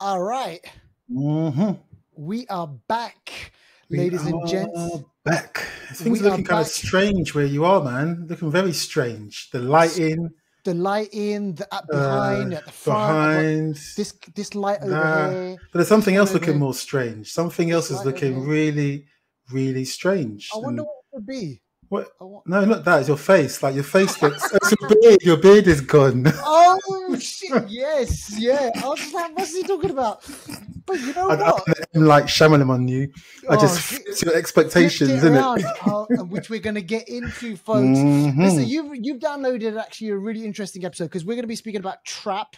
All right. We are back, ladies and gents. Back. Things are looking kind of strange where you are, man. Looking very strange. The lighting. The up behind, at the front. Behind. This light over here. But there's something else looking more strange. Something else is looking really, really strange. I wonder what it would be. What? No, not that. It's your face. Like your face looks. It's your beard. Your beard is gone. Oh shit! Yes, yeah. I was just like, what's he talking about? But you know what? I'm like Shyamalans on you. I just fix your expectations, isn't it? Which we're going to get into, folks. Listen, you've downloaded actually a really interesting episode because we're going to be speaking about Trap,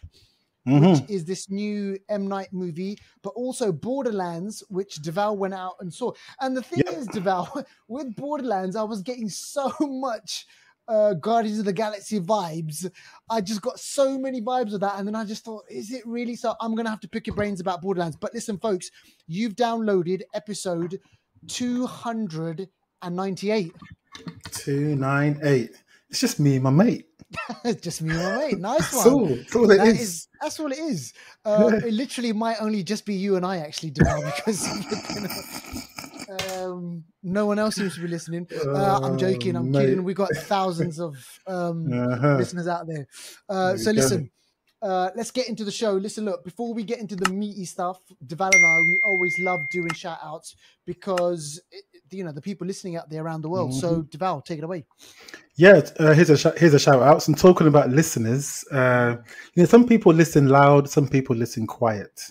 which is this new M. Night movie, but also Borderlands, which Deval went out and saw. And the thing is, Deval, with Borderlands, I was getting so much Guardians of the Galaxy vibes. I just got so many vibes of that, and then I just thought, is it really? So I'm going to have to pick your brains about Borderlands. But listen, folks, you've downloaded episode 298. 298. It's just me and my mate. It's just me and my mate. Nice one. That's all it is. That's all it is. It literally might only just be you and I actually do now because no one else seems to be listening. I'm joking. I'm kidding. We've got thousands of listeners out there. So listen, let's get into the show. Listen, look, before we get into the meaty stuff, Deval and I, we always love doing shout outs because the people listening out there around the world. So Deval, take it away. Yeah, here's a shout out. And talking about listeners, some people listen loud, some people listen quiet.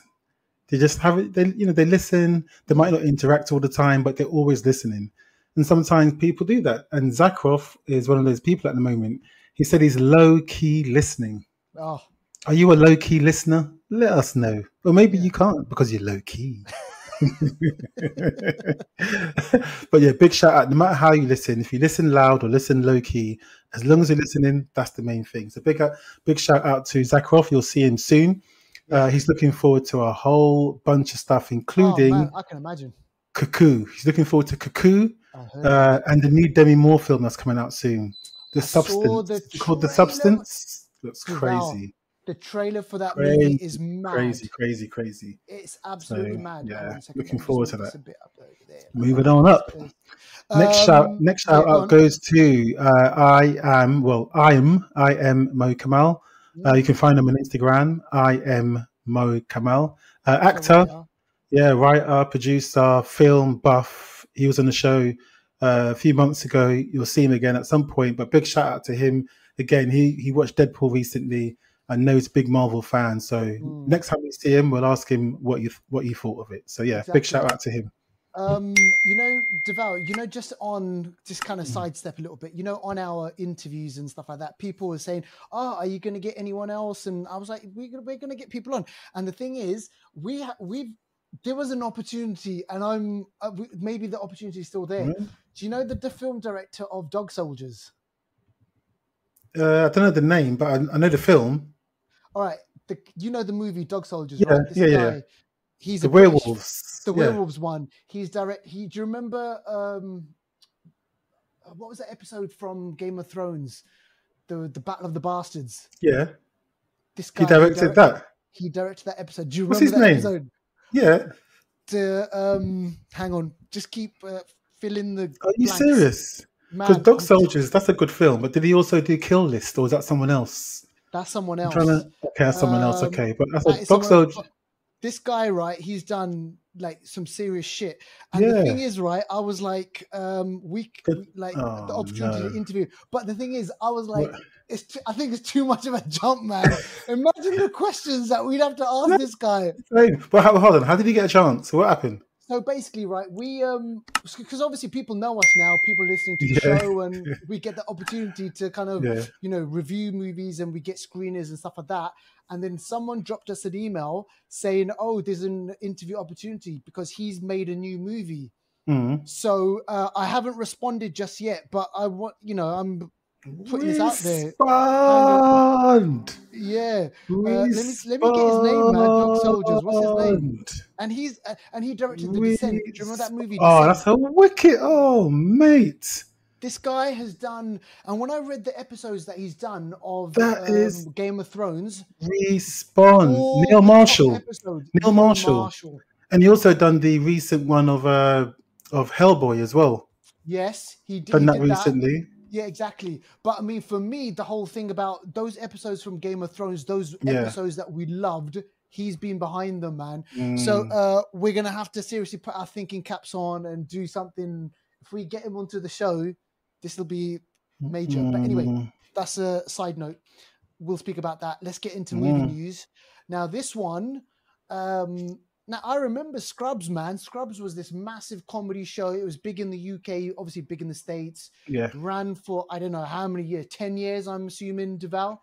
They just have it. They listen. They might not interact all the time, but they're always listening. And sometimes people do that. And Zakharov is one of those people at the moment. He said he's low key listening. Oh, are you a low key listener? Let us know. Or maybe you can't because you're low key. But yeah, big shout out. No matter how you listen, if you listen loud or listen low key, as long as you're listening, that's the main thing. So big shout out to Zakharov. You'll see him soon. He's looking forward to a whole bunch of stuff, including I can imagine Cuckoo. He's looking forward to Cuckoo and the new Demi Moore film that's coming out soon. The Substance. Called The Substance. Looks crazy. The trailer for that movie is mad. Crazy. It's absolutely mad. Yeah, looking forward to that. Moving on up. Next shout out goes to I am Mo Kamal. You can find him on Instagram. I am Mo Kamal. Actor, writer, producer, film buff. He was on the show a few months ago. You'll see him again at some point. But big shout out to him again. He watched Deadpool recently. I know he's a big Marvel fan, so next time we see him, we'll ask him what he thought of it. So yeah, exactly. Big shout out to him. Deval, just on just kind of sidestep a little bit, on our interviews and stuff like that, people were saying, "Oh, are you going to get anyone else?" And I was like, "We're going to get people on." And the thing is, there was an opportunity, and maybe the opportunity is still there. Do you know the film director of Dog Soldiers? I don't know the name, but I know the film. All right, the movie Dog Soldiers, right? This guy, he's the werewolves. The werewolves one. He's direct. Do you remember what was that episode from Game of Thrones? The Battle of the Bastards. Yeah. This guy. He directed that. He directed that episode. Do you remember that episode? Yeah. Hang on. Just keep fill in the. Are you serious? Because Dog Soldiers, that's a good film. But did he also do Kill List, or is that someone else? That's someone else. Okay, that's someone else. Okay, but that's a Dog Soldiers. This guy, right? He's done like some serious shit. And the thing is, right? I was like, the opportunity to interview. But the thing is, I was like, I think it's too much of a jump, man. Imagine the questions that we'd have to ask this guy. But hold on, how did he get a chance? What happened? So basically, right, we because obviously people know us now, people listening to the show, and we get the opportunity to kind of review movies, and we get screeners and stuff like that. And then someone dropped us an email saying, "Oh, there's an interview opportunity because he's made a new movie." So I haven't responded just yet, but I want I'm putting this out there. Respond. Yeah. Let me get his name, man. Dog Soldiers. What's his name? And he directed The Descent. Do you remember that movie? Oh, that's a wicked. Oh, mate. This guy has done, and when I read the episodes that he's done of That is Game of Thrones, Respawn. all Neil the top Marshall. episodes, Neil Marshall. And he also done the recent one of Hellboy as well. Yes, he Done that did recently. That. Yeah, exactly. But I mean, for me, the whole thing about those episodes from Game of Thrones, those episodes that we loved, he's been behind them, man. So we're gonna have to seriously put our thinking caps on and do something. If we get him onto the show, this will be major. But anyway, that's a side note. We'll speak about that. Let's get into movie news. Now, this one, now I remember Scrubs, man. Scrubs was this massive comedy show. It was big in the UK, obviously big in the States. Yeah. Ran for, I don't know how many years, 10 years, I'm assuming, Duval.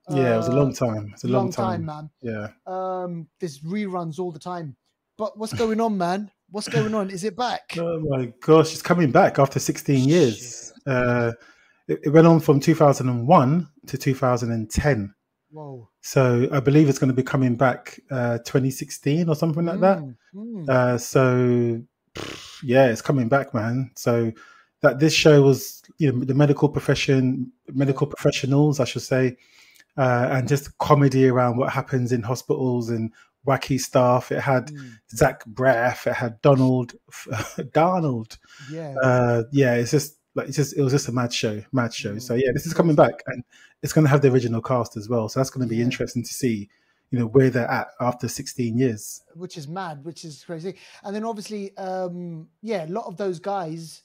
Yeah, it was a long time. It's a long time, man. Yeah. There's reruns all the time. But what's going on, man? What's going on? Is it back? Oh my gosh, it's coming back after 16 years. It went on from 2001 to 2010. Whoa. So I believe it's going to be coming back 2016 or something like that. So yeah, it's coming back, man. So that this show was, the medical professionals, I should say, and just comedy around what happens in hospitals and wacky stuff. It had Zach Braff, it had Donald. It was just a mad show. So yeah, this is coming back, and it's going to have the original cast as well. So that's going to be interesting to see, where they're at after 16 years. Which is mad, which is crazy. And then obviously, a lot of those guys,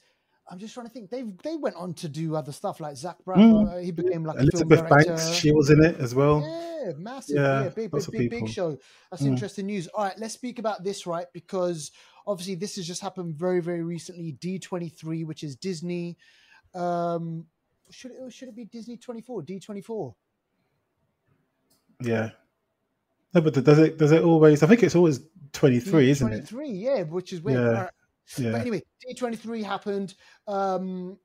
I'm just trying to think, they went on to do other stuff, like Zach Braff. He became like Elizabeth a film director. Banks, she was in it as well. Yeah, massive. Big show. That's interesting news. All right, let's speak about this, right? Because obviously this has just happened very, very recently. D23, which is Disney. Should it be Disney 24? D24? Yeah. No, but does it always? I think it's always 23, isn't it? 23, yeah, which is weird. Yeah. Right. Yeah. But anyway, D23 happened, and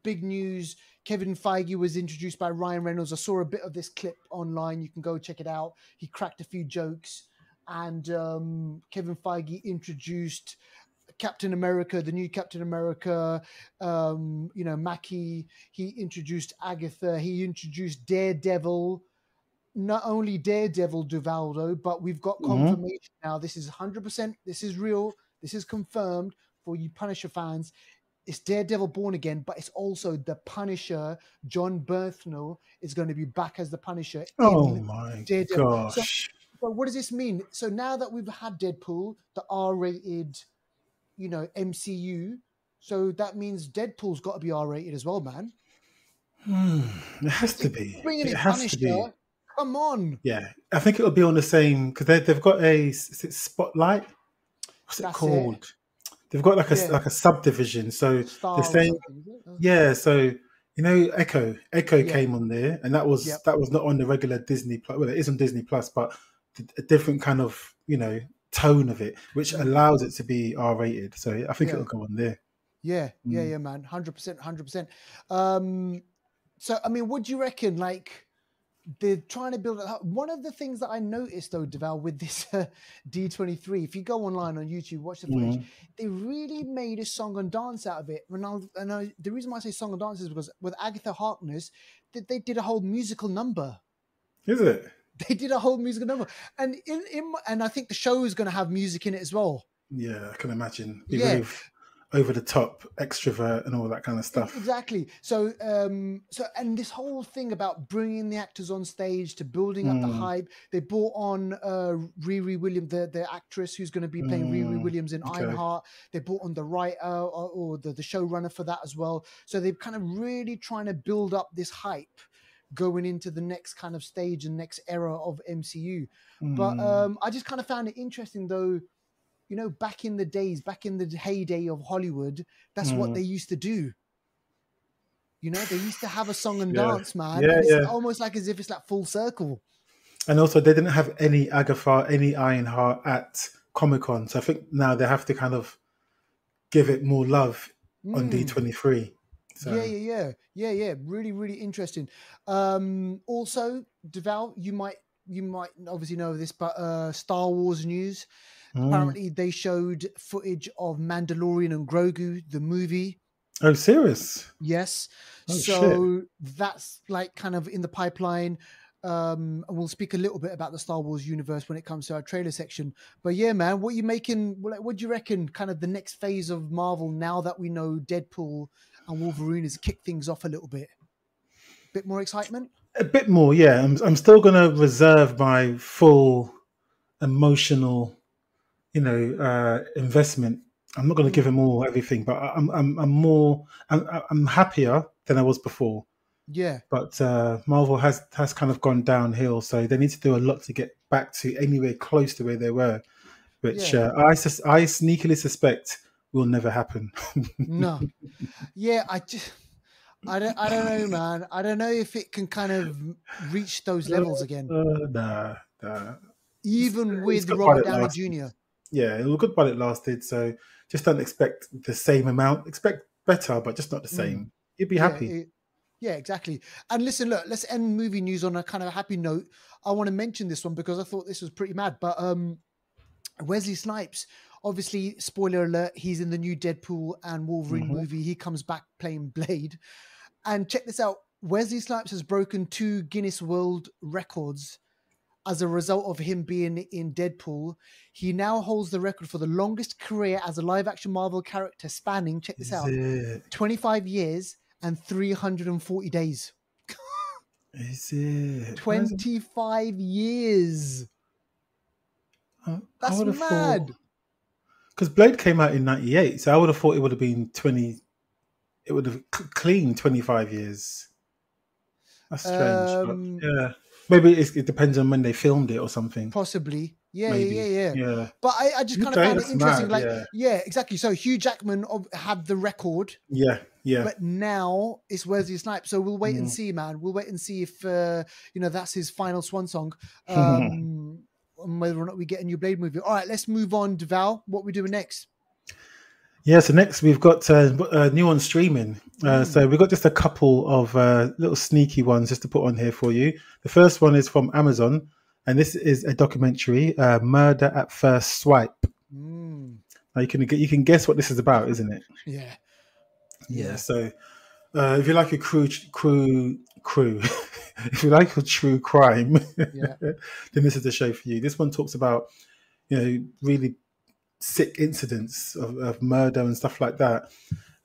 big news. Kevin Feige was introduced by Ryan Reynolds. I saw a bit of this clip online. You can go check it out. He cracked a few jokes, and Kevin Feige introduced Captain America, the new Captain America. Mackie. He introduced Agatha. He introduced Daredevil. Not only Daredevil, Duvaldo, but we've got confirmation now. This is 100%. This is real. This is confirmed for you Punisher fans. It's Daredevil Born Again, but it's also the Punisher. John Bernthal is going to be back as the Punisher. Oh my Daredevil. gosh. So what does this mean? So now that we've had Deadpool, the R-rated, MCU, so that means Deadpool's got to be R-rated as well, man. It has to be. It has to be. Come on. Yeah, I think it'll be on the same, because they've got a Spotlight. What's it called? They've got like a subdivision. So they're saying, so Echo came on there, and that was not on the regular Disney Plus. Well, it is on Disney Plus, but a different kind of tone of it, which allows it to be R-rated. So I think it'll go on there. Yeah, man, 100%. So I mean, what do you reckon? Like, they're trying to build it. One of the things that I noticed, though, Deval, with this D23, if you go online on YouTube, watch the footage, they really made a song and dance out of it. And the reason why I say song and dance is because with Agatha Harkness, they did a whole musical number. Is it? They did a whole musical number. And and I think the show is going to have music in it as well. Yeah, I can imagine. Very over the top, extrovert, and all that kind of stuff. Exactly. So, and this whole thing about bringing the actors on stage to building up the hype. They brought on Riri Williams, the actress who's going to be playing Riri Williams in Ironheart. They brought on the writer or the showrunner for that as well. So they're kind of really trying to build up this hype going into the next kind of stage and next era of MCU. But I just kind of found it interesting, though. Back in the days, back in the heyday of Hollywood, that's what they used to do. They used to have a song and dance, man. Yeah, and it's almost like as if it's like full circle. And also, they didn't have any Agatha, any Ironheart at Comic-Con. So I think now they have to kind of give it more love on D23. So. Yeah. Really, really interesting. Also, Deval, you might obviously know this, but Star Wars news. Apparently, they showed footage of Mandalorian and Grogu, the movie. Oh, serious? Yes. Oh, So that's like kind of in the pipeline. And we'll speak a little bit about the Star Wars universe when it comes to our trailer section. But yeah, man, what are you making? What do you reckon? Kind of the next phase of Marvel now that we know Deadpool and Wolverine has kicked things off a little bit. Bit more excitement. A bit more, yeah. I'm still going to reserve my full emotional, investment. I'm not going to give them all everything, but I'm happier than I was before. Yeah. But Marvel has kind of gone downhill, so they need to do a lot to get back to anywhere close to where they were, which I sneakily suspect will never happen. No. Yeah, I don't know, man. I don't know if it can kind of reach those levels again. Nah. Even with Robert Downey Jr. Yeah, it was good while it lasted. So just don't expect the same amount. Expect better, but just not the same. You'd be happy. Yeah, exactly. And listen, look, let's end movie news on a kind of a happy note. I want to mention this one because I thought this was pretty mad. But Wesley Snipes, obviously, spoiler alert, he's in the new Deadpool and Wolverine movie. He comes back playing Blade. And check this out. Wesley Snipes has broken 2 Guinness World Records as a result of him being in Deadpool. He now holds the record for the longest career as a live-action Marvel character spanning, check this out, 25 years and 340 days. Is it? 25 years. That's mad. Because Blade came out in 98, so I would have thought it would have been 20... It would have clean 25 years. That's strange. But yeah. Maybe it depends on when they filmed it or something. Possibly. Yeah. But I just kind of found it interesting. Yeah, exactly. So Hugh Jackman had the record. Yeah. But now it's Wesley Snipes. So we'll wait and see, man. We'll wait and see if, that's his final swan song. And whether or not we get a new Blade movie. All right, let's move on. Val, what are we doing next? Yeah, so next we've got new on streaming. So we've got just a couple of little sneaky ones just to put on here for you. The first one is from Amazon, and this is a documentary, Murder at First Swipe. Now you can guess what this is about, isn't it? Yeah. So if you like a crew, if you like a true crime, then this is the show for you. This one talks about really sick incidents of murder and stuff like that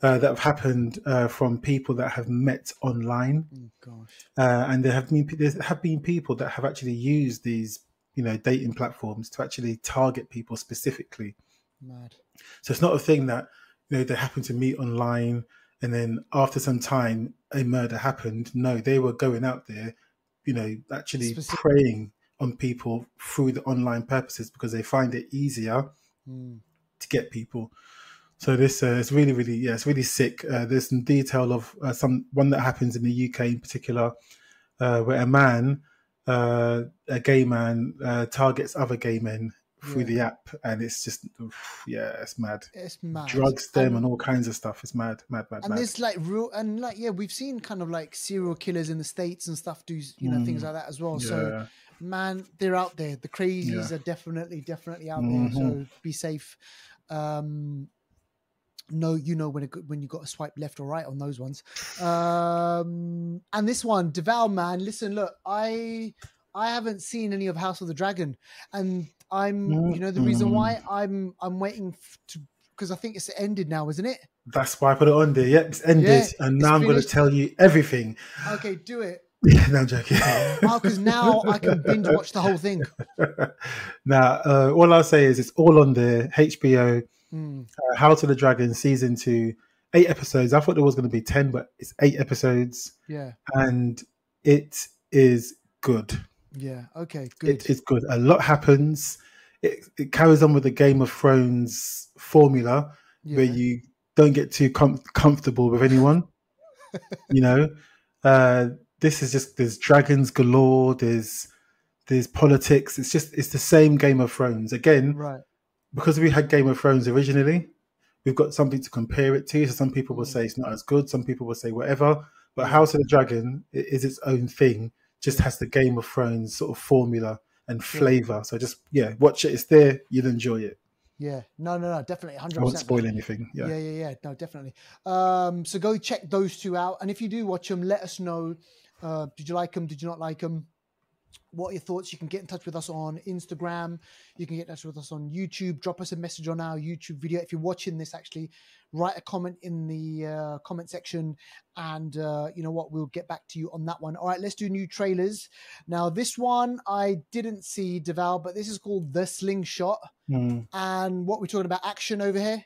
that have happened from people that have met online. Oh, gosh. And there have been people that have actually used these dating platforms to actually target people specifically. Mad. So it's not a thing that they happen to meet online and then after some time a murder happened. No, they were going out there actually preying on people through the online purposes because they find it easier to get people. So this is really, really, it's really sick. There's some detail of one that happens in the UK in particular, where a gay man targets other gay men through the app, and it's just, it's mad. It's mad. Drugs them and all kinds of stuff. It's mad. And there's we've seen kind of like serial killers in the States and stuff do things like that as well. Yeah. So man, they're out there. The crazies are definitely out there. So be safe. When you got to swipe left or right on those ones. And this one, Deval, man, listen, look, I haven't seen any of House of the Dragon, and I'm the reason why I'm waiting because I think it's ended now, isn't it? That's why I put it on there. Yep, it's ended, and now I'm going to tell you everything. Okay, do it. No, I'm joking. Because now I can binge watch the whole thing. Now, all I'll say is it's all on there. HBO, House of the Dragon season 2, 8 episodes. I thought there was going to be 10, but it's 8 episodes. Yeah, and it is good. Yeah. Okay. Good. It is good. A lot happens. It carries on with the Game of Thrones formula, where you don't get too comfortable with anyone. This is just, there's dragons galore, there's politics. It's the same Game of Thrones. Again, right. Because we had Game of Thrones originally, we've got something to compare it to. So some people will say it's not as good, some people will say whatever. But House of the Dragon is its own thing, just has the Game of Thrones sort of formula and flavor. So just watch it. It's there, you'll enjoy it. Yeah, no, definitely, 100%. I won't spoil anything. Yeah, no, definitely. So go check those two out, and if you do watch them, let us know. Did you like them? Did you not like them? What are your thoughts? You can get in touch with us on Instagram. You can get in touch with us on YouTube. Drop us a message on our YouTube video. If you're watching this, actually, write a comment in the comment section, and you know what? We'll get back to you on that one. All right, let's do new trailers. Now, this one I didn't see, Deval, but this is called The Slingshot. And what we're talking about, action over here?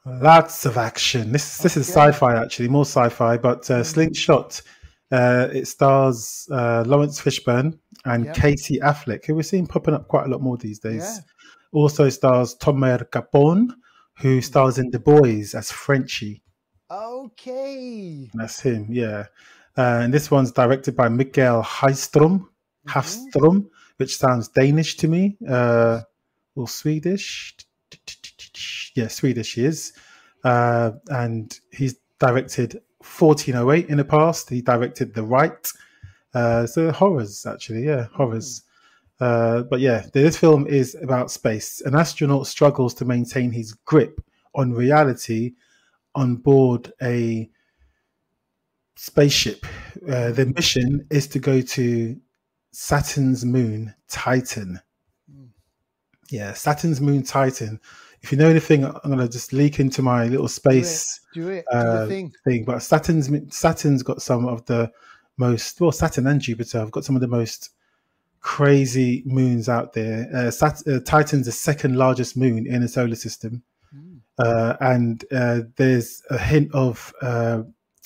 Lots of action. This is sci-fi, actually, more sci-fi, but Slingshot. It stars Lawrence Fishburne and Casey Affleck, who we're seeing popping up quite a lot more these days. Yeah. Also stars Tomer Capone, who stars in The Boys as Frenchie. Okay. That's him, yeah. And this one's directed by Mikael Hafstrom, which sounds Danish to me, or Swedish. Yeah, Swedish he is. And he's directed 1408 in the past. He directed The Right. So horrors, actually, horrors. But yeah, this film is about space. An astronaut struggles to maintain his grip on reality on board a spaceship. The mission is to go to Saturn's moon, Titan. Yeah, Saturn's moon, Titan. If you know anything, I'm going to just leak into my little space do the thing. But Saturn's got some of the most, well, Saturn and Jupiter have got some of the most crazy moons out there. Titan's the second largest moon in the solar system. And there's a hint of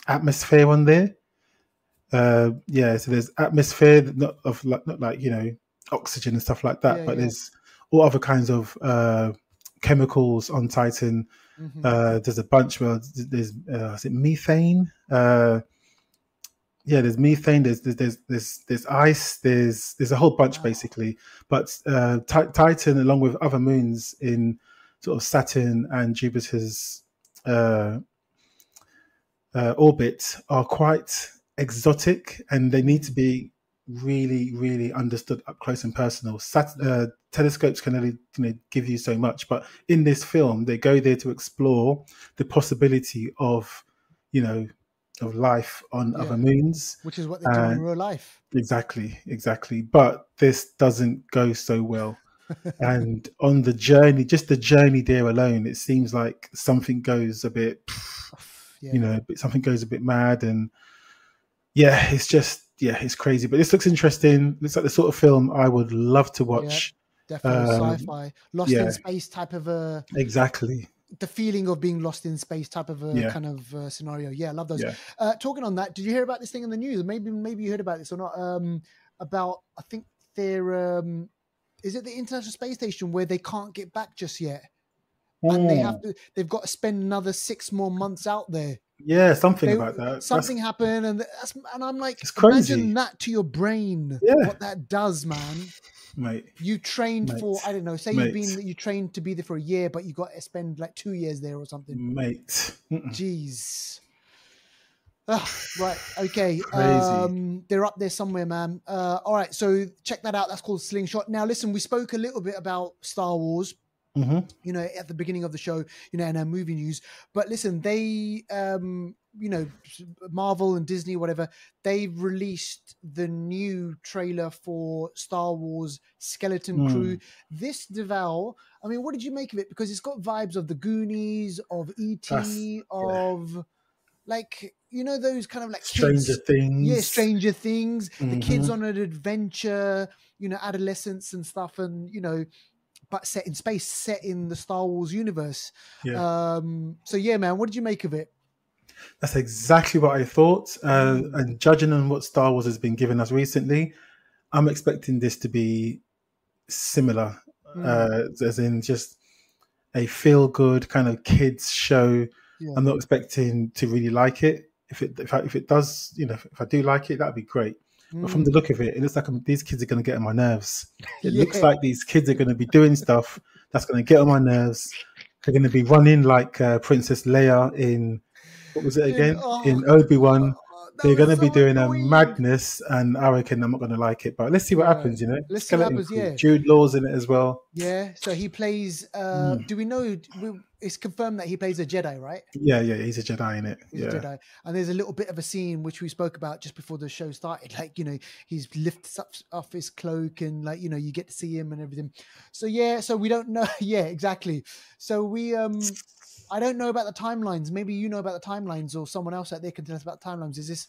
atmosphere on there. So there's atmosphere, not like you know, oxygen and stuff like that, but there's all other kinds of chemicals on Titan. There's a bunch. Well, there's is it methane? There's methane. There's ice. There's a whole bunch basically. But Titan, along with other moons in sort of Saturn and Jupiter's orbit, are quite exotic, and they need to be really, really understood up close and personal. Telescopes can only give you so much, but in this film, they go there to explore the possibility of, of life on other moons, which is what they do in real life. Exactly. But this doesn't go so well. And on the journey, just the journey there alone, it seems like something goes a bit, something goes a bit mad, and it's crazy. But this looks interesting. Looks like the sort of film I would love to watch. Definitely sci-fi, lost in space type of a exactly. The feeling of being lost in space type of a kind of scenario. Yeah, I love those. Talking on that, did you hear about this thing in the news? Maybe you heard about this or not. About, I think they're is it the International Space Station where they can't get back just yet, and they've got to spend another 6 more months out there. Yeah, something about that. Something happened, and I'm like, it's crazy. Imagine that to your brain. What that does, man. Mate, you trained for, I don't know, say you trained to be there for a year, but you got to spend like 2 years there or something. Mate. Jeez. Right. Okay. Crazy. They're up there somewhere, man. All right. So check that out. That's called Slingshot. Now, listen, we spoke a little bit about Star Wars, at the beginning of the show, in our movie news. But listen, they, Marvel and Disney, whatever, they've released the new trailer for Star Wars Skeleton Crew. This, Deval, I mean, what did you make of it? Because it's got vibes of the Goonies, of E.T., like, those kind of like Stranger Things. Yeah, Stranger Things. The kids on an adventure, adolescence and stuff, and, but set in space, set in the Star Wars universe. Yeah. So, yeah, man, what did you make of it? That's exactly what I thought. And judging on what Star Wars has been giving us recently, I'm expecting this to be similar, as in just a feel-good kind of kids show. Yeah. I'm not expecting to really like it. If it does, if I do like it, that'd be great. But from the look of it, it looks like these kids are going to get on my nerves. It looks like these kids are going to be doing stuff that's going to get on my nerves. They're going to be running like Princess Leia in, what was it again? In Obi-Wan. they're going to be doing a madness, and I reckon I'm not going to like it. But let's see what happens. You know, let's see what happens. Yeah, Jude Law's in it as well. Yeah, so he plays. Do we know? It's confirmed that he plays a Jedi, right? Yeah, he's a Jedi in it. He's a Jedi, and there's a little bit of a scene which we spoke about just before the show started. Like, you know, he's lifts up off his cloak, and like, you know, you get to see him and everything. So yeah, so we don't know. Yeah, exactly. So we I don't know about the timelines. Maybe you know about the timelines, or someone else out there can tell us about timelines. Is this,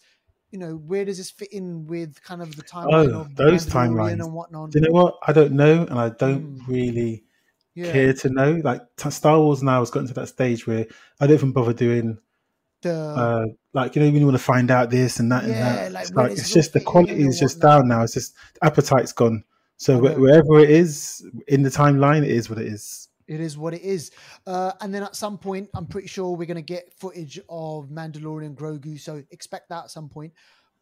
you know, where does this fit in with kind of the timeline of those timelines and whatnot? Do you know what? I don't know, and I don't really care to know. Like Star Wars now has gotten to that stage where I don't even bother doing like, you know, when you want to find out this and that and that. Like, it's just the quality is just down now. It's just appetite's gone. So wherever it is in the timeline, it is what it is. It is what it is. And then at some point, I'm pretty sure we're going to get footage of Mandalorian Grogu. So expect that at some point.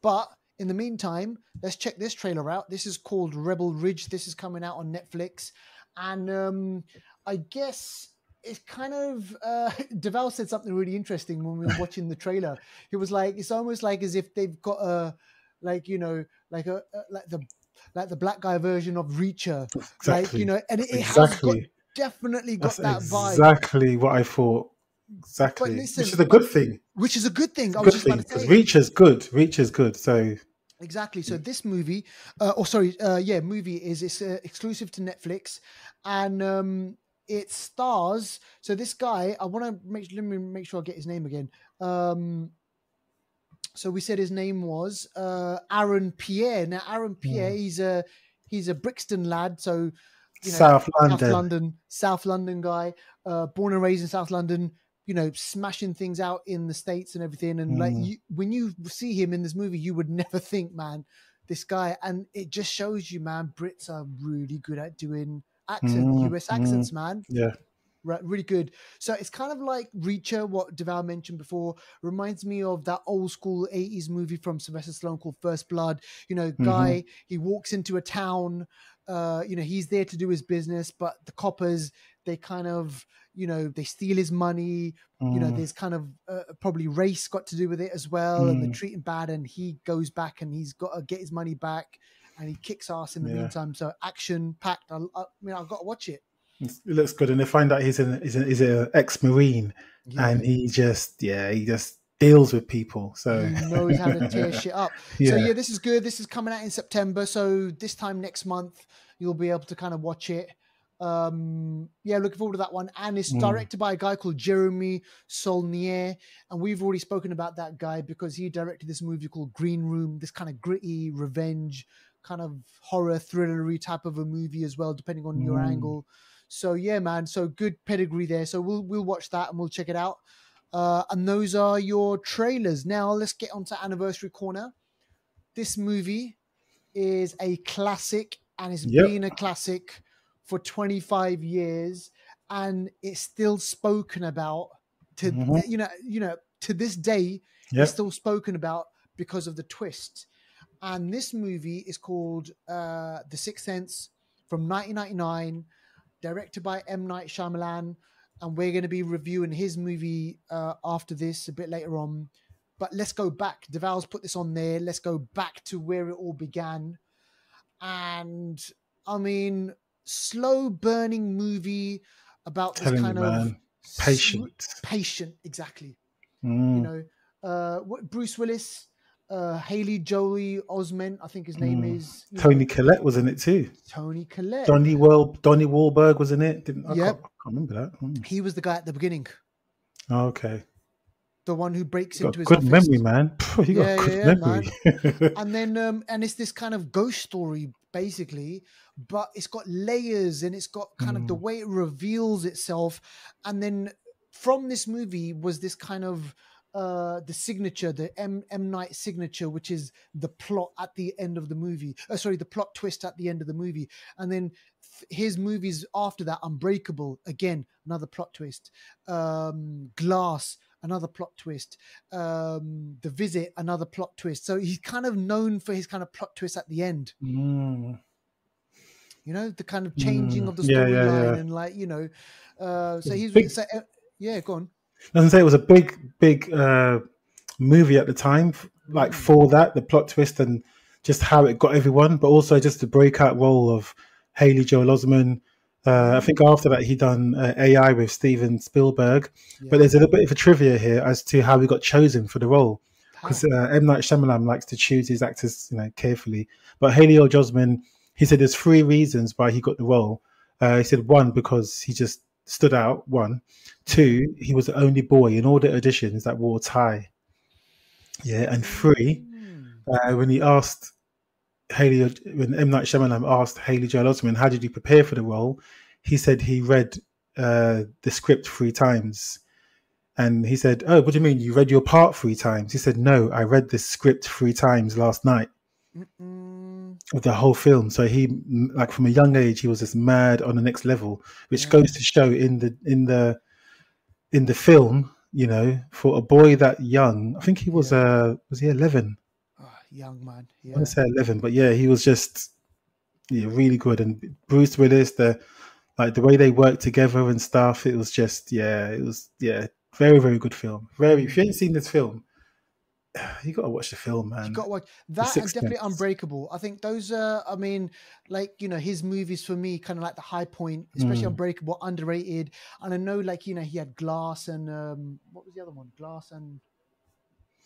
But in the meantime, let's check this trailer out. This is called Rebel Ridge. This is coming out on Netflix. And I guess it's kind of... Deval said something really interesting when we were watching the trailer. He was like, it's almost like as if they've got a... Like, you know, like the black guy version of Reacher. Exactly. Like, you know, and it has got... Definitely got that vibe. Exactly what I thought. Exactly. Listen, which is a good thing. Which is a good thing. I was just about to say. Reach is good. Reach is good. So exactly. So this movie, movie is exclusive to Netflix, and it stars. So this guy, let me make sure I get his name again. So we said his name was Aaron Pierre. Now Aaron Pierre, he's a Brixton lad. So. You know, South London guy, born and raised in South London, you know, smashing things out in the States and everything. And like, when you see him in this movie, you would never think, man, this guy, and it just shows you, man, Brits are really good at doing US accents, man. Yeah. Right, really good. So it's kind of like Reacher, what Deval mentioned before. Reminds me of that old school 80s movie from Sylvester Stallone called First Blood. You know, guy, he walks into a town, you know, he's there to do his business, but the coppers, they kind of, you know, they steal his money. You know, there's kind of probably race got to do with it as well, and they treat him bad, and he goes back and he's got to get his money back, and he kicks ass in the meantime. So action packed. I mean, I've got to watch it. It looks good, and they find out he's an ex-Marine, and he just deals with people, so he knows how to tear shit up. So yeah, this is good. This is coming out in September, so this time next month you'll be able to kind of watch it. Looking forward to that one. And it's directed by a guy called Jeremy Saulnier, and we've already spoken about that guy because he directed this movie called Green Room, this kind of gritty revenge, kind of horror thrillery type of a movie as well, depending on your angle. So yeah, man. So good pedigree there. So we'll watch that and we'll check it out. And those are your trailers. Now let's get on to Anniversary Corner. This movie is a classic, and it's been a classic for 25 years, and it's still spoken about to to this day. It's still spoken about because of the twist. And this movie is called The Sixth Sense from 1999. Directed by M. Night Shyamalan, and we're going to be reviewing his movie after this a bit later on. But let's go back. Deval's put this on there. Let's go back to where it all began. And I mean, slow burning movie about this kind of patient, exactly. You know, Bruce Willis. Haley Jolie Osment, I think his name is. Tony Collette was in it too. Tony Collette. Donnie Wahlberg was in it. I can't remember that. He was the guy at the beginning. Oh, okay. The one who breaks into his good office. Memory, man. You got good memory. Man. And then, and it's this kind of ghost story, basically, but it's got layers, and it's got kind of the way it reveals itself. And then from this movie was this kind of the signature, the M. Night signature, which is the plot at the end of the movie. The plot twist at the end of the movie. And then his movies after that, Unbreakable, again, another plot twist. Glass, another plot twist. The Visit, another plot twist. So he's kind of known for his kind of plot twist at the end. You know, the kind of changing of the storyline and like, you know, so he's go on. I was gonna say it was a big movie at the time. like for that, the plot twist and just how it got everyone, but also just the breakout role of Haley Joel Osment. I think after that he done AI with Steven Spielberg. But there's a little bit of a trivia here as to how he got chosen for the role, because M. Night Shyamalan likes to choose his actors, carefully. But Haley Joel Osment, he said there's 3 reasons why he got the role. He said 1, because he just stood out. 1, 2, he was the only boy in all the auditions that wore a tie. Yeah, and 3, when he asked when M. Night Shyamalan asked Haley Joel Osment, how did you prepare for the role? He said he read the script 3 times. And he said, oh, what do you mean? You read your part 3 times? He said, no, I read the script 3 times last night of the whole film. So he, like from a young age, he was just mad on the next level, which goes to show in the film, for a boy that young, I think he was he 11? Young man. I want to say 11, but yeah, he was just really good. And Bruce Willis, the way they worked together and stuff, it was just very, very good film. If you ain't seen this film, you got to watch the film, man. You got to watch that, and definitely Unbreakable. I think those are, his movies for me, kind of like the high point, especially Unbreakable, underrated. And I know, he had Glass and what was the other one? Glass and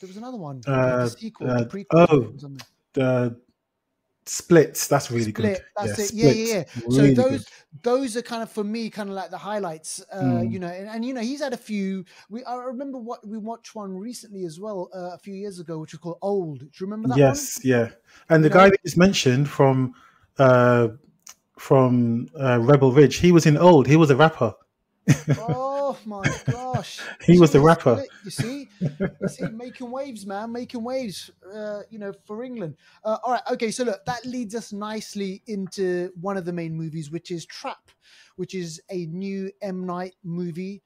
there was another one, the sequel, the prequel. The Splits. That's really good. That's it. Yeah. Really so those are kind of, for me, kind of like the highlights. And he's had a few. I remember we watched one recently as well, a few years ago, which was called Old. Do you remember that one? Yes, yeah. And the guy that is mentioned from Rebel Ridge, he was in Old. He was a rapper. Oh my gosh. He was the rapper. You see, making waves, man, making waves, for England. All right. Okay. So look, that leads us nicely into one of the main movies, which is Trap, which is a new M. Night movie,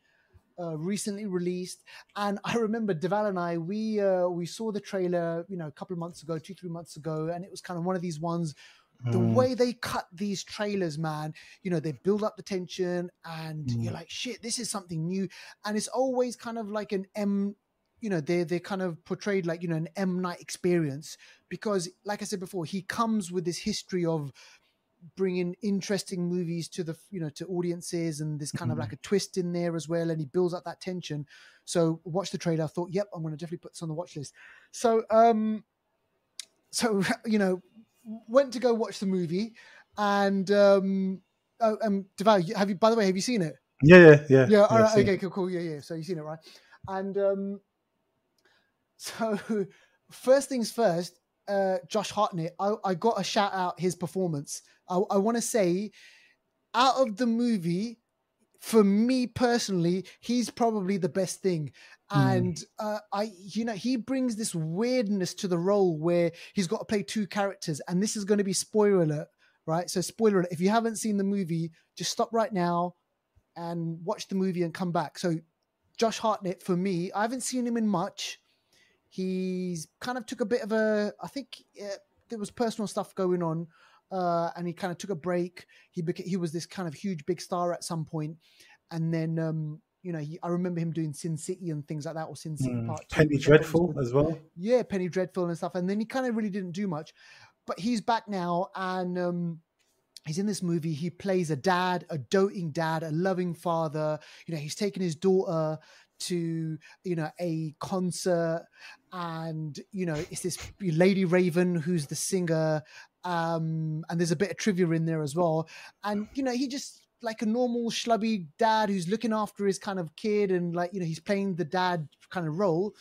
recently released. And I remember Deval and I, we saw the trailer, a couple of months ago, 2-3 months ago. And it was kind of one of these ones. The way they cut these trailers, man, they build up the tension and you're like, shit, this is something new. And it's always kind of like an they're kind of portrayed like, an M. Night experience, because like I said before, he comes with this history of bringing interesting movies to the, to audiences, and there's kind of like a twist in there as well. And he builds up that tension. So watch the trailer. I thought, yep, I'm going to definitely put this on the watch list. So, went to go watch the movie, and Deval, have you seen it? Yeah. All right, okay, cool. Yeah. So you've seen it, right? And so first things first, Josh Hartnett, I got to shout out his performance. I want to say, out of the movie, for me personally, he's probably the best thing. And he brings this weirdness to the role where he's got to play 2 characters, and this is going to be spoiler alert, right? So spoiler alert, if you haven't seen the movie, just stop right now and watch the movie and come back. So Josh Hartnett, for me, I haven't seen him in much. He's kind of took a bit of I think there was personal stuff going on, and he kind of took a break. He was this kind of huge big star at some point, and then I remember him doing Sin City and things like that, or Sin City Part 2. Penny Dreadful as well. Yeah, Penny Dreadful and stuff. And then he kind of really didn't do much, but he's back now, and he's in this movie. He plays a dad, a doting dad, a loving father. He's taken his daughter to a concert, and it's this Lady Raven who's the singer, and there's a bit of trivia in there as well. And he just, like a normal schlubby dad who's looking after his kind of kid, and he's playing the dad kind of role.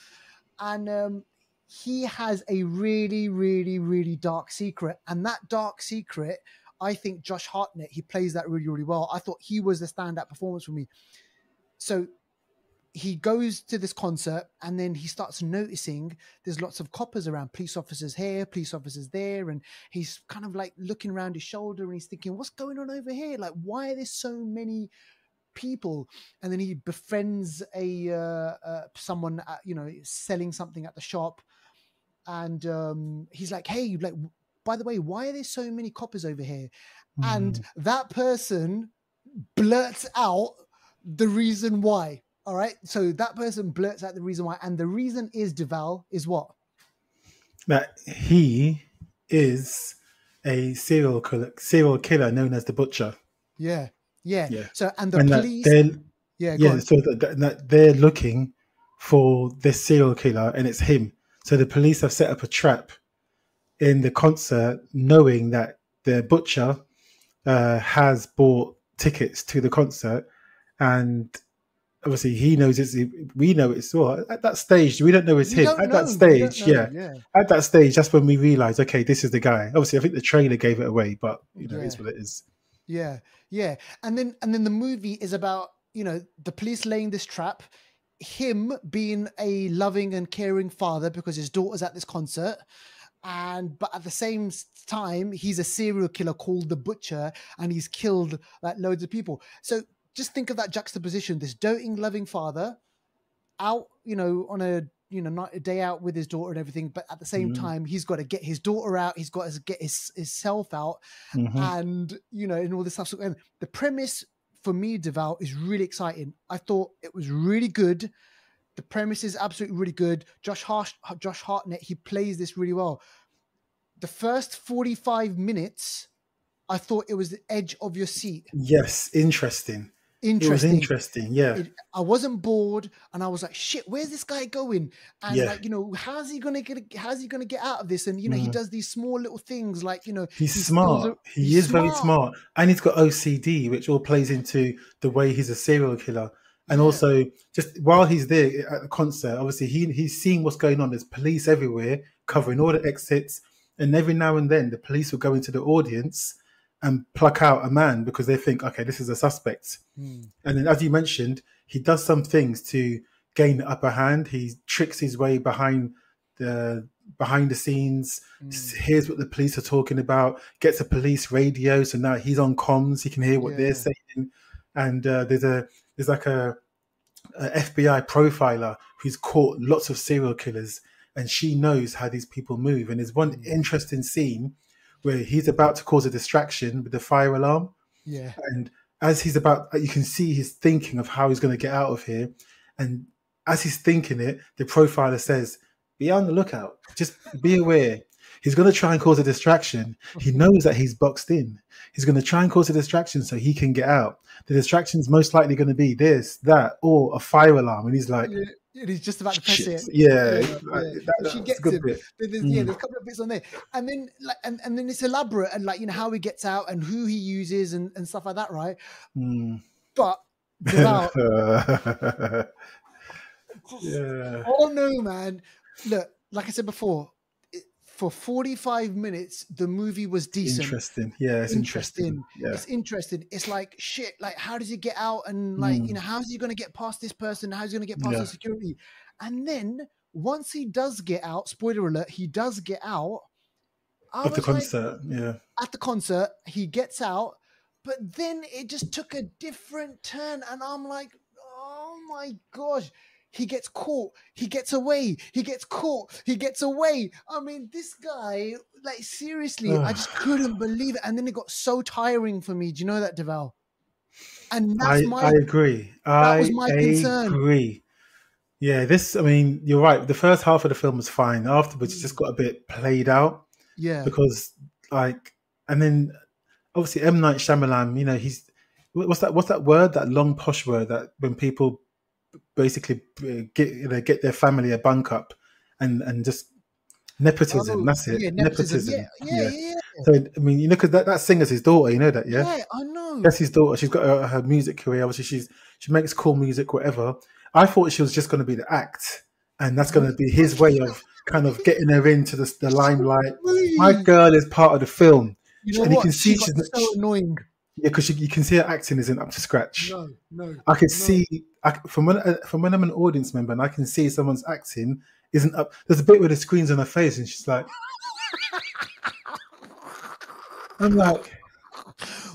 And he has a really, really, really dark secret. And that dark secret, I think Josh Hartnett, he plays that really, really well. I thought he was the standout performance for me. So he goes to this concert, and then he starts noticing there's lots of coppers around, police officers here, police officers there. And he's kind of like looking around his shoulder, and he's thinking, what's going on over here? Like, why are there so many people? And then he befriends someone, selling something at the shop. And he's like, hey, like, by the way, why are there so many coppers over here? And that person blurts out the reason why. All right. So that person blurts out the reason why. And the reason is, Deval, is what? that he is a serial killer known as the Butcher. Yeah. Yeah. So, and the And police. so that they're looking for this serial killer, and it's him. So the police have set up a trap in the concert, knowing that the Butcher has bought tickets to the concert, and obviously he knows it's. We know it's at that stage. We don't know it's him. At that stage, at that stage, that's when we realize, okay, this is the guy. Obviously, I think the trailer gave it away, but it's what it is. Yeah, and then the movie is about the police laying this trap, him being a loving and caring father because his daughter's at this concert. But at the same time, he's a serial killer called the Butcher, and he's killed like loads of people. So just think of that juxtaposition: this doting, loving father, out, on a not a day out with his daughter and everything, but at the same time, he's got to get his daughter out. He's got to get himself out, and and all this stuff. And the premise for me, Deval, is really exciting. I thought it was really good. The premise is absolutely really good. Josh Hartnett, he plays this really well. The first 45 minutes, I thought it was the edge of your seat. Yes, interesting. It was interesting, yeah. I wasn't bored, and I was like, "Shit, where's this guy going?" And how's he gonna get out of this? And he does these small little things, like he's smart. He is very smart, and he's got OCD, which all plays into the way he's a serial killer. And also, just while he's there at the concert, obviously he's seeing what's going on. There's police everywhere covering all the exits, and every now and then the police will go into the audience and pluck out a man because they think, okay, this is a suspect. And then, as you mentioned, he does some things to gain the upper hand. He tricks his way behind the scenes, hears what the police are talking about, gets a police radio, so now he's on comms. He can hear what they're saying. And there's like a FBI profiler who's caught lots of serial killers, and she knows how these people move. And there's one interesting scene where he's about to cause a distraction with the fire alarm. Yeah. And as he's you can see he's thinking of how he's going to get out of here. And as he's thinking it, the profiler says, be on the lookout. Just be aware. He's going to try and cause a distraction. He knows that he's boxed in. He's going to try and cause a distraction so he can get out. The distraction's most likely going to be this, that, or a fire alarm. And he's like... And he's just about to press it. She gets him. There's a couple of bits on there, and then and then it's elaborate, and how he gets out and who he uses and stuff like that, right? But without, oh no, man! Look, like I said before, for 45 minutes, the movie was decent. Interesting. Yeah, it's interesting. Yeah. It's interesting. It's like, shit, like, how does he get out? And how's he going to get past this person? How's he going to get past the security? And then once he does get out, spoiler alert, he does get out. At the concert, At the concert, he gets out, but then it just took a different turn. And I'm like, oh my gosh. He gets caught. He gets away. He gets caught. He gets away. I mean, this guy, like, seriously, I just couldn't believe it. And then it got so tiring for me. Do you know that, Deval? And that's I agree. That was my concern. I agree. Yeah, you're right. The first half of the film was fine. Afterwards, it just got a bit played out. Yeah. Because, and then, obviously, M. Night Shyamalan, he's... What's that word? That long posh word that when people... basically get their family a bunk up and just nepotism. That's it. Yeah, nepotism. Yeah. So because that singer's his daughter. You know that, yeah. Yeah, I know. That's his daughter. She's got her music career. Obviously, she makes cool music, whatever. I thought she was just going to be the act, and that's going to be his way of kind of getting her into the limelight. My girl is part of the film, and you can see she's so annoying. Yeah, because you can see her acting isn't up to scratch. No. I can see from when I'm an audience member and I can see someone's acting isn't up. There's a bit where the screen's on her face and she's like, I'm like,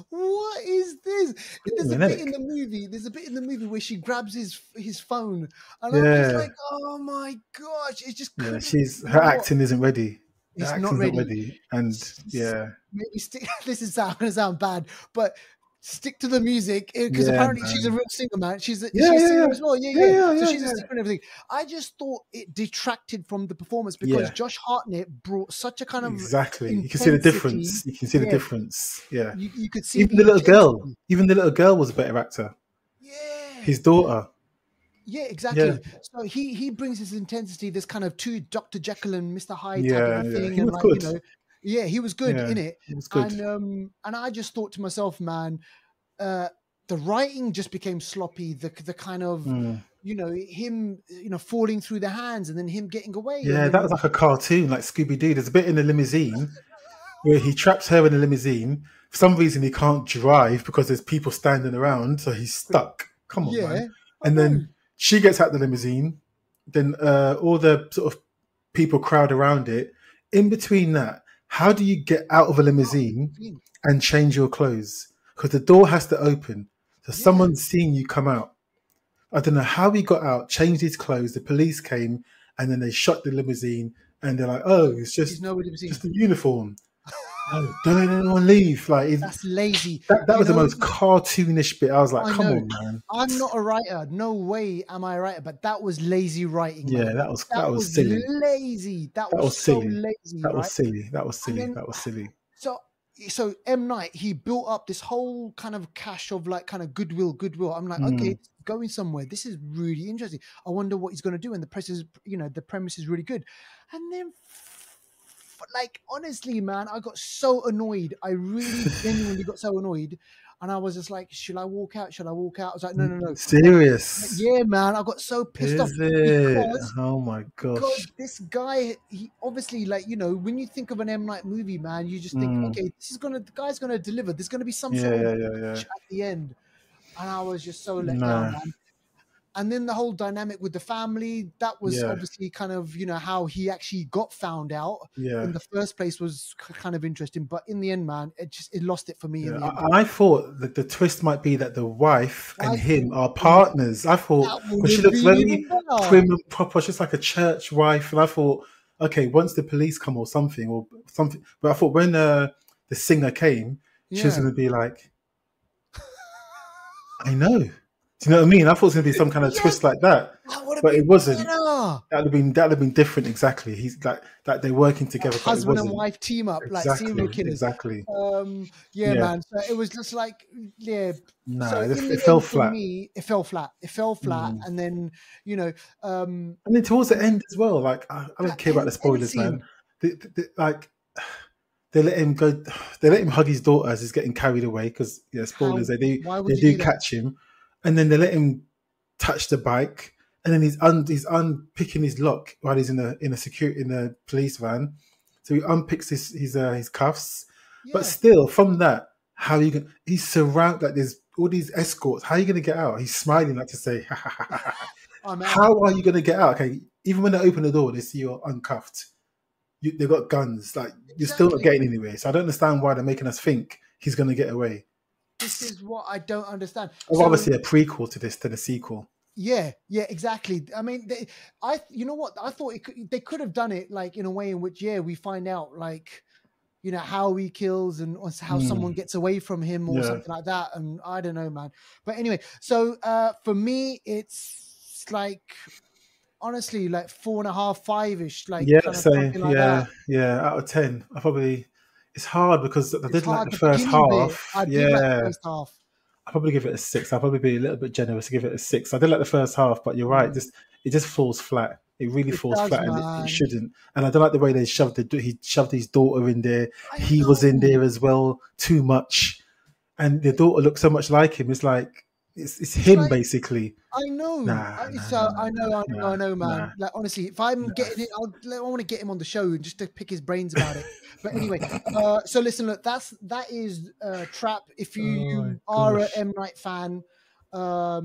what is this? There's a bit in the movie where she grabs his phone, and I'm just like, oh my gosh, it's just her acting isn't ready. It's not ready. And maybe this is going to sound bad, but stick to the music because apparently she's a real singer, man. She's a yeah, singer as well. So she's a yeah. singer and everything. I just thought it detracted from the performance because Josh Hartnett brought such a kind of exactly. You can see the intensity. difference. You can see the difference. Yeah. You could see Even the little girl. Even the little girl was a better actor. Yeah. His daughter. Yeah, exactly. So he brings his intensity, this kind of two Dr. Jekyll and Mr. Hyde type of thing, He and was like good. you know, he was good in it. He was good. And I just thought to myself, man, the writing just became sloppy. The kind of you know him falling through the hands and then him getting away. Yeah, that was like a cartoon, like Scooby Doo. There's a bit in the limousine where he traps her in the limousine. For some reason, he can't drive because there's people standing around, so he's stuck. Come on, man. And then she gets out the limousine. Then all the sort of people crowd around it. In between that, how do you get out of a limousine and change your clothes? Because the door has to open. So someone's seeing you come out. I don't know how he got out, changed his clothes. The police came and then they shot the limousine and they're like, oh, it's just a uniform. No, don't let anyone leave. Like that's lazy. That was the most cartoonish bit. I was like, come on, man. I'm not a writer. No way am I a writer, but that was lazy writing. Yeah, man. that was silly. Lazy. That was so silly. lazy. That was silly. That was silly. That was silly. So M. Night, he built up this whole kind of cache of like kind of goodwill. I'm like, okay, it's going somewhere. This is really interesting. I wonder what he's going to do. And the premise is really good. And then like, honestly, man, I got so annoyed. I really genuinely got so annoyed. And I was just like, should I walk out? Should I walk out? I was like, no. Serious? Yeah, man. I got so pissed off. Because, oh my gosh. Because this guy, he obviously, like, when you think of an M. Night movie, man, you just think, okay, the guy's going to deliver. There's going to be some sort of at the end. And I was just so let down, man. And then the whole dynamic with the family, that was obviously kind of, how he actually got found out in the first place was kind of interesting. But in the end, man, it lost it for me. In the end. I thought that the twist might be that the wife and him are partners. I thought, but she looks very prim and proper. She's like a church wife. And I thought, okay, once the police come or something. But I thought when the singer came, she was going to be like, I know. Do you know what I mean? I thought it was going to be some kind of twist like that, but it wasn't. Better. That'd have been different. Exactly. He's like they're working together. Husband and wife team up, like serial killers. Exactly. Man. So it was just like, No, so it fell flat. Me, it fell flat. And then and then towards the end as well. Like I don't care about the spoilers, man. They let him go. They let him hug his daughter as he's getting carried away because spoilers. They do catch him. And then they let him touch the bike, and then he's unpicking his lock while he's in the police van. So he unpicks his cuffs. Yeah. But still, from that, how are you going? He's surrounded, like there's all these escorts. How are you going to get out? He's smiling like to say, how are you going to get out? Okay, even when they open the door, they see you're uncuffed. They've got guns. Like you're still not getting anywhere. So I don't understand why they're making us think he's going to get away. This is what I don't understand. Obviously a prequel to the sequel. Yeah, exactly. I mean, you know what? I thought they could have done it like in a way in which, we find out like, how he kills and how someone gets away from him or something like that. And I don't know, man. But anyway, so for me, it's like, honestly, like 4.5, 5-ish. Like out of 10. I probably. It's hard because I did like the first half. I did like the first half. I'll probably give it a 6. I'll probably be a little bit generous to give it a 6. I did like the first half, but you're right. It just falls flat. It really falls flat, and it shouldn't. And I don't like the way they he shoved his daughter in there. He was in there as well, too much. And the daughter looks so much like him. It's like it's him like, basically. I know. I know, man. Like honestly, if I'm getting it, I want to get him on the show just to pick his brains about it. But anyway, so listen, look, that is Trap. If you are an M. Night fan,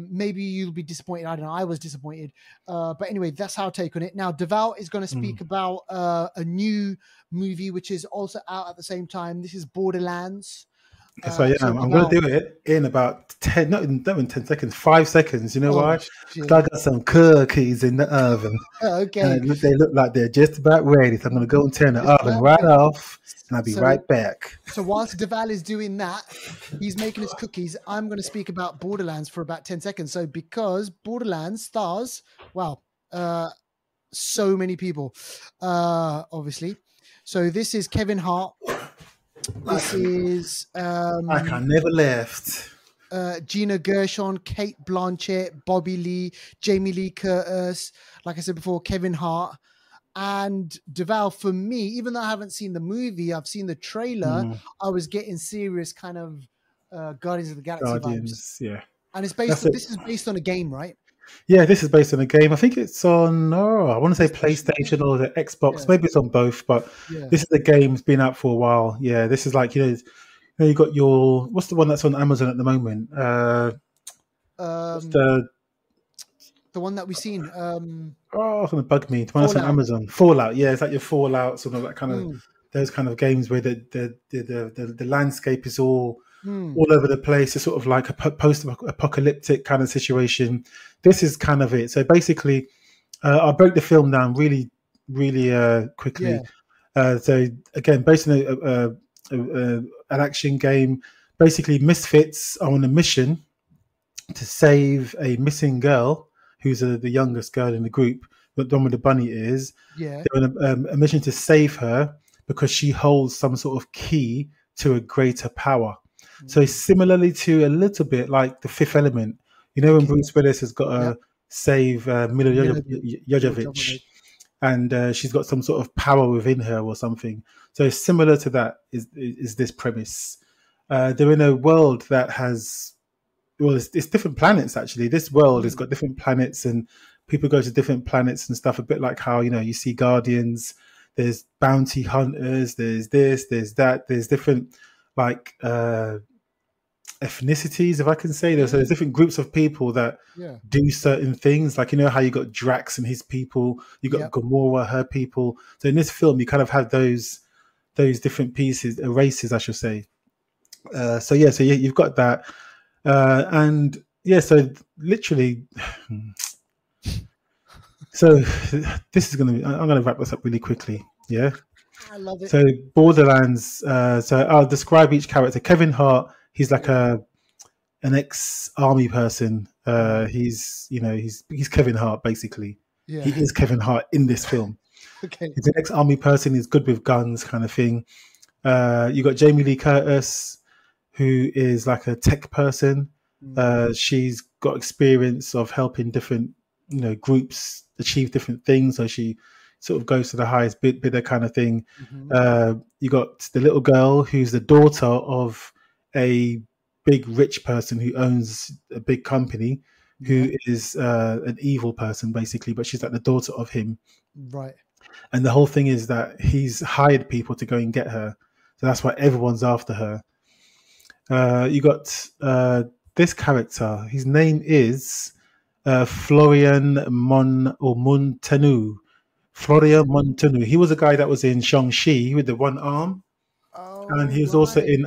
maybe you'll be disappointed. I don't know. I was disappointed. But anyway, that's our take on it. Now, Devout is going to speak about a new movie which is also out at the same time. This is Borderlands. Yes, I am. I'm going to do it in about 10, not in 10 seconds, 5 seconds. You know why? Because I got some cookies in the oven. Okay. And they look like they're just about ready. So I'm going to go and turn the oven right off, and I'll be right back. So whilst Deval is doing that, he's making his cookies. I'm going to speak about Borderlands for about 10 seconds. So because Borderlands stars, wow, so many people, obviously. So this is Kevin Hart. This is I can never left. Gina Gershon, Kate Blanchett, Bobby Lee, Jamie Lee Curtis, like I said before, Kevin Hart, and Deval. For me, even though I haven't seen the movie, I've seen the trailer. I was getting serious kind of Guardians of the Galaxy vibes. Yeah. And it's based. This is based on a game, right? Yeah, this is based on a game. I think it's on, I want to say PlayStation or the Xbox. Maybe it's on both, but this is the game. It's been out for a while. Yeah, this is like, you got your, what's the one that's on Amazon at the moment? What's the one that we've seen. It's going to bug me. The one that's on Amazon. Fallout. Yeah, it's like your Fallout, sort of that kind of, those kind of games where the landscape is all over the place. It's sort of like a post-apocalyptic kind of situation. This is kind of it. So basically, I'll break the film down really, really quickly. So again, based on an action game, basically Misfits are on a mission to save a missing girl who's the youngest girl in the group, the one with the bunny ears. They're on a mission to save her because she holds some sort of key to a greater power. So similarly to a little bit like The Fifth Element, when Bruce Willis has got to save Mila Jovovich, and she's got some sort of power within her or something. So similar to that is this premise. They're in a world that has, it's different planets actually. This world has got different planets, and people go to different planets and stuff. A bit like how you see Guardians. There's bounty hunters. There's this. There's that. There's different like ethnicities, if I can say. There's different groups of people that do certain things. Like how you got Drax and his people. You got Gamora, her people. So in this film, you kind of have those different pieces, races, I should say. So you've got that. And so literally, so this is I'm going to wrap this up really quickly. Yeah. I love it. So Borderlands, so I'll describe each character. Kevin Hart, he's like an ex-army person. He's Kevin Hart, basically. Yeah. He is Kevin Hart in this film. Okay. He's an ex-army person, he's good with guns kind of thing. You got Jamie Lee Curtis, who is like a tech person. She's got experience of helping different groups achieve different things, so she sort of goes to the highest bidder kind of thing. You got the little girl who's the daughter of a big rich person who owns a big company, who is an evil person basically, but she's like the daughter of him. Right. And the whole thing is that he's hired people to go and get her. So that's why everyone's after her. You got this character. His name is Florian Montanu. Florian Montanu. He was a guy that was in Shang-Chi with the one arm. And he was also in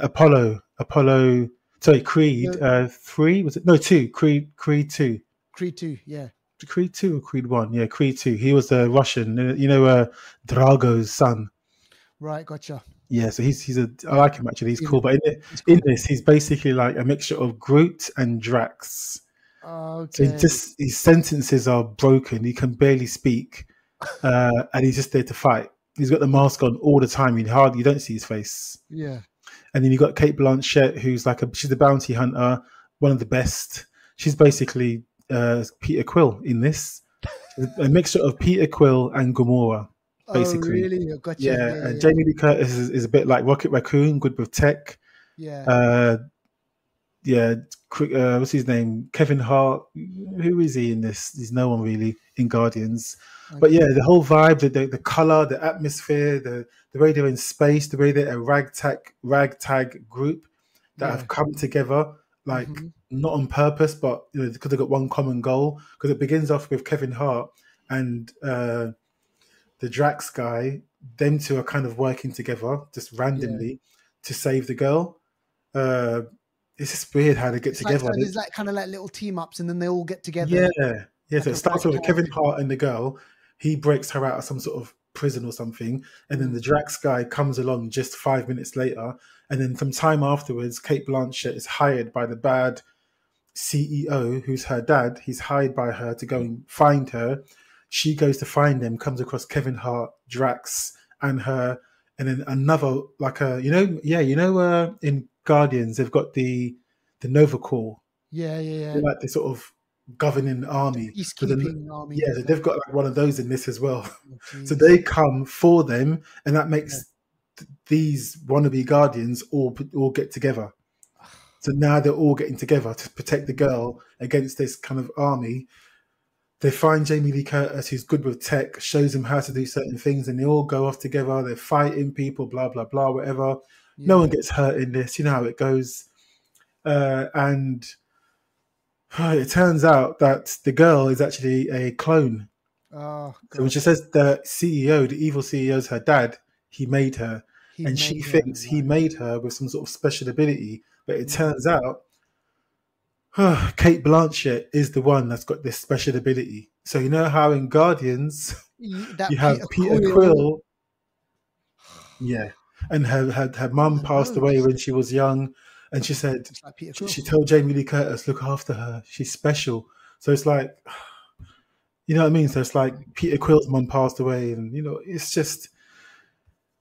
Creed 3. Was it? No, 2. Creed 2. Creed 2, yeah. Creed 2 or Creed 1? Yeah, Creed 2. He was the Russian, Drago's son. Right, gotcha. Yeah, so I like him actually. He's cool. But in this, he's basically like a mixture of Groot and Drax. Okay. So his sentences are broken. He can barely speak, and he's just there to fight. He's got the mask on all the time. You don't see his face. Yeah. And then you got Kate Blanchett, who's she's a bounty hunter, one of the best. She's basically Peter Quill in this, a mixture of Peter Quill and Gamora. Basically. Oh, really? Gotcha. Yeah. Jamie Lee Curtis is a bit like Rocket Raccoon, good with tech. Yeah. What's his name? Kevin Hart. Who is he in this? There's no one really in Guardians. Okay. But yeah, the whole vibe, the color, the atmosphere, the way they're in space, the way they're a ragtag group that have come together, like not on purpose, but because they've got one common goal. Because it begins off with Kevin Hart and the Drax guy. Them two are kind of working together just randomly to save the girl. it's just weird how they get together. Like, so there's like kind of like little team ups, and then they all get together. Yeah. Like So it starts with Kevin Hart and the girl. He breaks her out of some sort of prison or something, and then the Drax guy comes along just 5 minutes later, and then some time afterwards, Kate Blanchett is hired by the bad CEO, who's her dad. He's hired by her to go and find her. She goes to find him, comes across Kevin Hart, Drax, and her, and then another like in Guardians they've got the Nova Corps. Yeah. They're like the sort of governing army. Peacekeeping army. Yeah, they've got like one of those in this as well. Oh, so they come for them, and that makes these wannabe Guardians all get together. So now they're all getting together to protect the girl against this kind of army. They find Jamie Lee Curtis, who's good with tech, shows them how to do certain things, and they all go off together. They're fighting people, blah, blah, blah, whatever. Yeah. No one gets hurt in this. You know how it goes. And it turns out that the girl is actually a clone. Oh, so when she says the CEO, the evil CEO is her dad, he made her. And she thinks he made her with some sort of special ability. But it turns out Kate Blanchett is the one that's got this special ability. So you know how in Guardians you have Peter Quill. Yeah. And her mum passed away when she was young. And she said, she told Jamie Lee Curtis, look after her. She's special. So it's like, you know what I mean? So it's like Peter Quill's mum passed away. And, you know, it's just,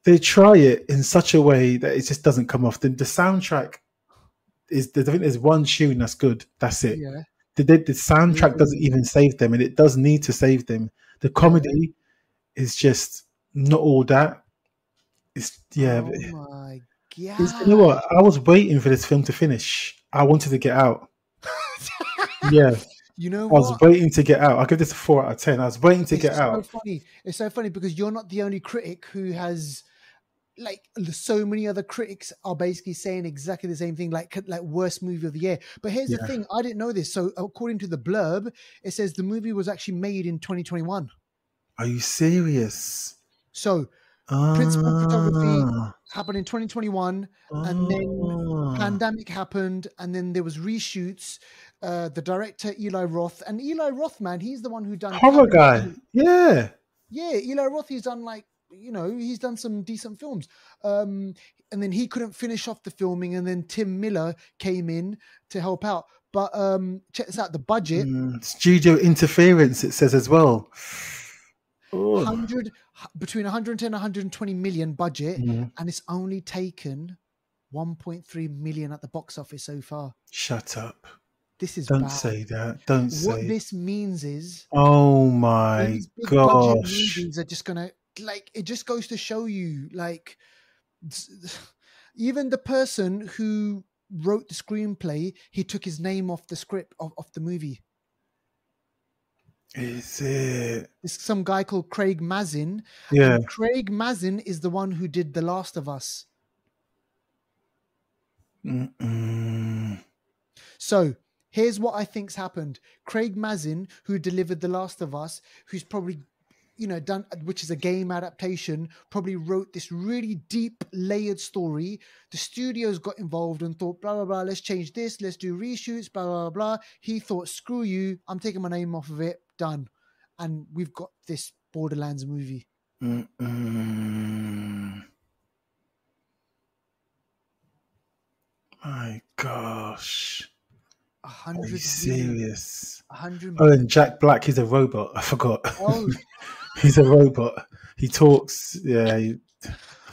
they try it in such a way that it just doesn't come off. The soundtrack I think there's one tune that's good. That's it. Yeah. The soundtrack doesn't even save them, and it does need to save them. The comedy is just not all that. It's Oh my god! You know what? I was waiting for this film to finish. I wanted to get out. Yeah. You know, I was waiting to get out. I'll give this a 4 out of 10. I was waiting to get out. It's so funny because you're not the only critic who has. Like so many other critics are basically saying exactly the same thing, like worst movie of the year. But here's the thing, I didn't know this. So according to the blurb, it says the movie was actually made in 2021. Are you serious? So principal photography happened in 2021, and then pandemic happened, and then there was reshoots. The director Eli Roth, and Eli Roth, man, he's the one who done horror guy. Yeah, Eli Roth, he's done like. You know, he's done some decent films. And then he couldn't finish off the filming, and then Tim Miller came in to help out. But check this out, the budget. Studio interference, it says as well. Between 110 and 120 million budget, and it's only taken 1.3 million at the box office so far. Shut up. This is Don't bad. say that. Don't say. What this means is, oh my gosh, movies are just gonna. Like, it just goes to show you, like, even the person who wrote the screenplay, he took his name off the script of the movie. Is it? It's some guy called Craig Mazin. Yeah. And Craig Mazin is the one who did The Last of Us. So here's what I think's happened. Craig Mazin, who delivered The Last of Us, who's probably done, which is a game adaptation, probably wrote this really deep layered story. The studios got involved and thought, blah, blah, blah, let's change this. Let's do reshoots, blah, blah, blah. He thought, screw you. I'm taking my name off of it. Done. And we've got this Borderlands movie. My gosh. 100 Are you serious? 100 Oh, and Jack Black, he's a robot. I forgot. Oh. He's a robot. He talks. Yeah,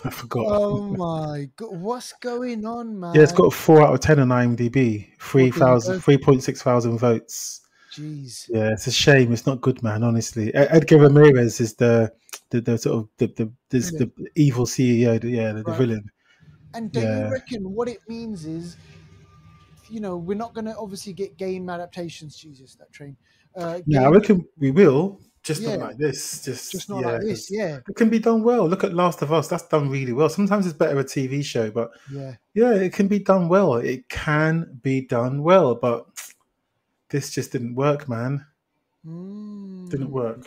I forgot. Oh my god, what's going on, man? Yeah, it's got a 4 out of 10 on IMDb. 3.6 thousand votes. Jeez. Yeah, it's a shame. It's not good, man. Honestly, Edgar Ramirez is the sort of the evil CEO. The villain. And do you reckon what it means is, we're not going to obviously get game adaptations. Jesus, that train. Yeah, I reckon we will. Just not like this. Just not like this. Yeah, it can be done well. Look at Last of Us. That's done really well. Sometimes it's better a TV show, but yeah, it can be done well. It can be done well, but this just didn't work, man. Didn't work.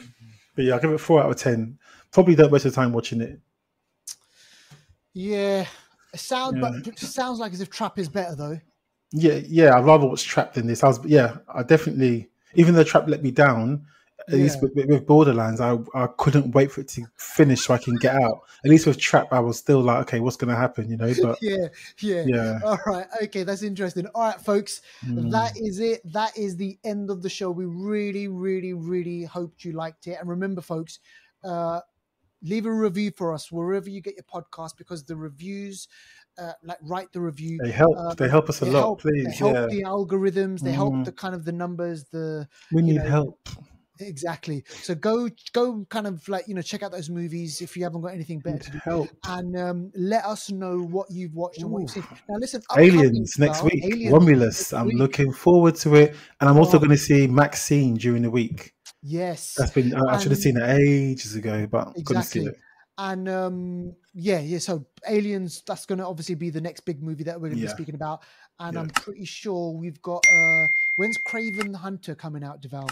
But yeah, I'll give it 4 out of 10. Probably don't waste your time watching it. Yeah, But it sounds like as if Trap is better though. Yeah. I'd rather watch Trap than this. I definitely, even though Trap let me down, at least with Borderlands, I couldn't wait for it to finish so I can get out. At least with Trap, I was still like, okay, what's going to happen, you know? But yeah. All right, okay, that's interesting. All right, folks, that is it. That is the end of the show. We really, really, really hoped you liked it. And remember, folks, leave a review for us wherever you get your podcast, because the reviews, write the review. They help. They help us a lot. Please, they help the algorithms. They help the kind of the numbers. We need help. Exactly. So go kind of check out those movies if you haven't got anything better to do. Help. And let us know what you've watched and what you've seen. Now listen, Aliens next week. Romulus. I'm looking forward to it. And I'm also going to see Maxine during the week. Yes. That's been I should have seen it ages ago, but I'm going to see it. And so Aliens, that's going to obviously be the next big movie that we're going to be speaking about. And I'm pretty sure we've got when's Kraven the Hunter coming out, Deval?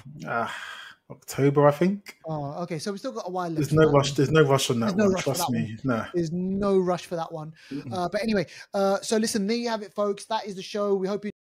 October, I think. Oh, okay. So we've still got a while left. There's no rush. There's no rush on that one. Trust me. No. There's no rush for that one. But anyway, so listen, there you have it, folks. That is the show. We hope you